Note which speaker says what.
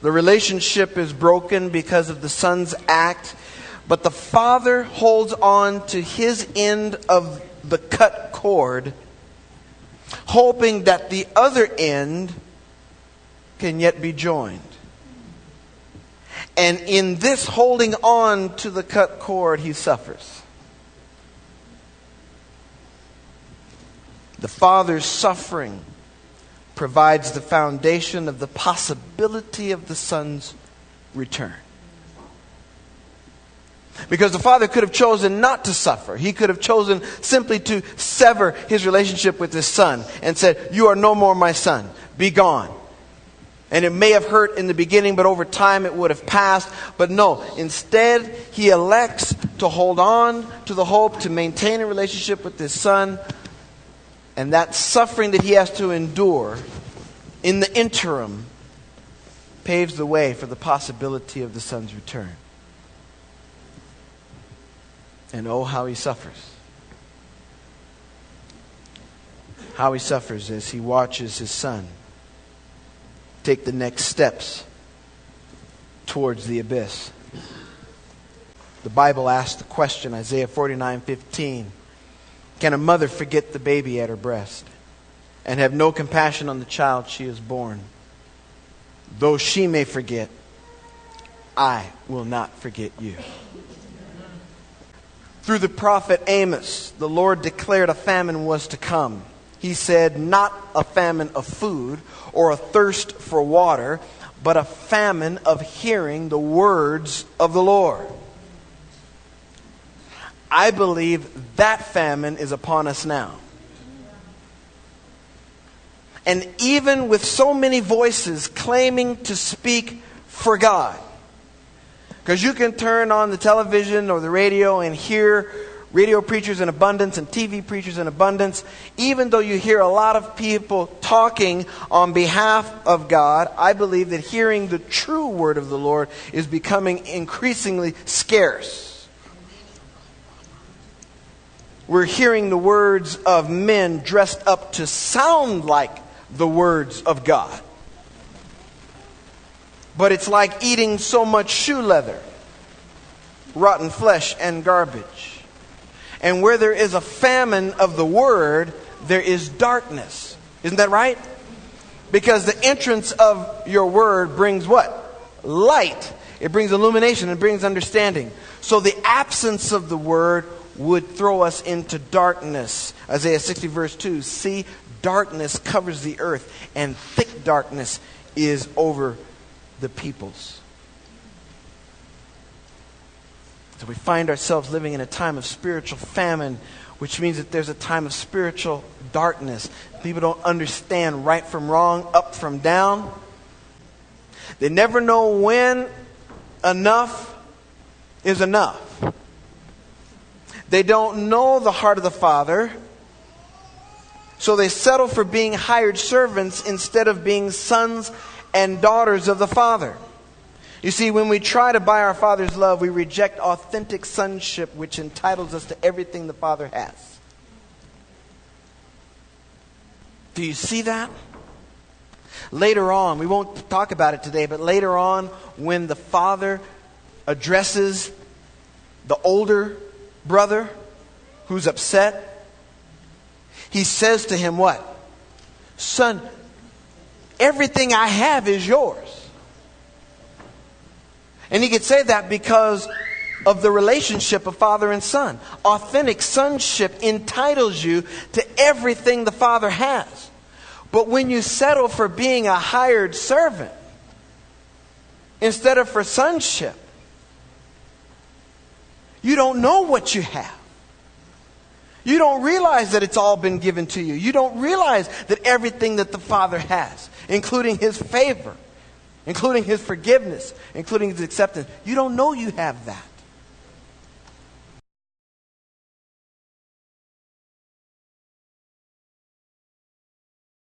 Speaker 1: The relationship is broken because of the son's act, but the father holds on to his end of the cut cord, hoping that the other end can yet be joined. And in this holding on to the cut cord, he suffers. The father's suffering provides the foundation of the possibility of the son's return. Because the father could have chosen not to suffer. He could have chosen simply to sever his relationship with his son and said, "You are no more my son. Be gone." And it may have hurt in the beginning, but over time it would have passed. But no, instead he elects to hold on to the hope, to maintain a relationship with his son. And that suffering that he has to endure in the interim paves the way for the possibility of the son's return. And oh, how he suffers. How he suffers as he watches his son take the next steps towards the abyss. The Bible asks the question, Isaiah 49:15, can a mother forget the baby at her breast and have no compassion on the child she has born? Though she may forget, I will not forget you. Through the prophet Amos, the Lord declared a famine was to come. He said, not a famine of food or a thirst for water, but a famine of hearing the words of the Lord. I believe that famine is upon us now. And even with so many voices claiming to speak for God, because you can turn on the television or the radio and hear radio preachers in abundance and TV preachers in abundance. Even though you hear a lot of people talking on behalf of God, I believe that hearing the true word of the Lord is becoming increasingly scarce. We're hearing the words of men dressed up to sound like the words of God. But it's like eating so much shoe leather, rotten flesh and garbage. And where there is a famine of the word, there is darkness. Isn't that right? Because the entrance of your word brings what? Light. It brings illumination. It brings understanding. So the absence of the word would throw us into darkness. Isaiah 60 verse 2. See, darkness covers the earth, and thick darkness is over the peoples. So we find ourselves living in a time of spiritual famine, which means that there's a time of spiritual darkness. People don't understand right from wrong, up from down. They never know when enough is enough. They don't know the heart of the Father, so they settle for being hired servants instead of being sons and daughters of the Father. You see, when we try to buy our Father's love, we reject authentic sonship, which entitles us to everything the Father has. Do you see that? Later on, we won't talk about it today, but later on, when the Father addresses the older brother who's upset, he says to him what? Son, everything I have is yours. And he could say that because of the relationship of father and son. Authentic sonship entitles you to everything the Father has. But when you settle for being a hired servant instead of for sonship, you don't know what you have. You don't realize that it's all been given to you. You don't realize that everything that the Father has, including His favor, including His forgiveness, including His acceptance, you don't know you have that.